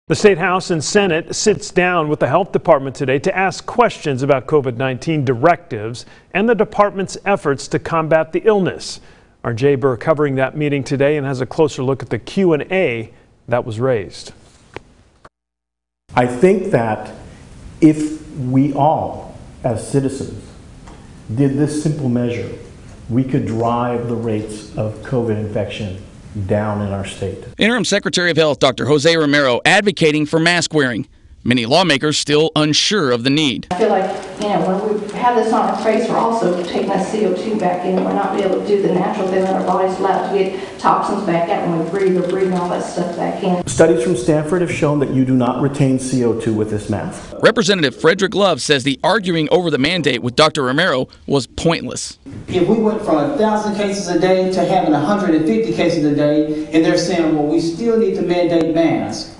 The State House and Senate sits down with the Health Department today to ask questions about COVID-19 directives and the department's efforts to combat the illness. Our Jay Burr covering that meeting today and has a closer look at the Q&A that was raised. I think that if we all, as citizens, did this simple measure, we could drive the rates of COVID infection down in our state. Interim Secretary of Health Dr. Jose Romero advocating for mask wearing. Many lawmakers still unsure of the need. I feel like, when we have this on our face, we're also taking that CO2 back in. We're not able to do the natural thing that our body's allowed to get toxins back out when we breathe. We're breathing all that stuff back in. Studies from Stanford have shown that you do not retain CO2 with this mask. Representative Frederick Love says the arguing over the mandate with Dr. Romero was pointless. If we went from 1,000 cases a day to having 150 cases a day, and they're saying, well, we still need to mandate masks.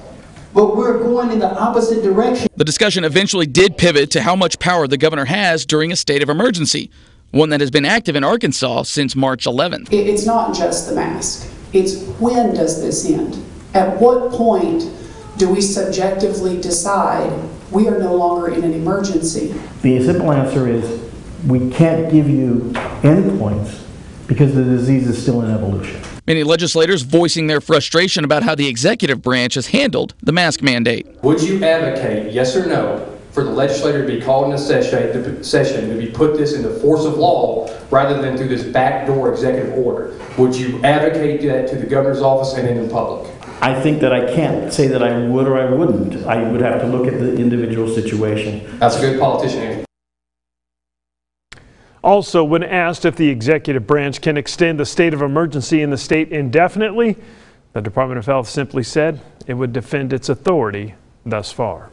But we're going in the opposite direction. The discussion eventually did pivot to how much power the governor has during a state of emergency, one that has been active in Arkansas since March 11th. It's not just the mask. It's when does this end? At what point do we subjectively decide we are no longer in an emergency? The simple answer is we can't give you endpoints because the disease is still in evolution. Many legislators voicing their frustration about how the executive branch has handled the mask mandate. Would you advocate, yes or no, for the legislature to be called into session to be put this into force of law rather than through this backdoor executive order? Would you advocate that to the governor's office and in public? I think that I can't say that I would or I wouldn't. I would have to look at the individual situation. That's a good politician. Also, when asked if the executive branch can extend the state of emergency in the state indefinitely, the Department of Health simply said it would defend its authority thus far.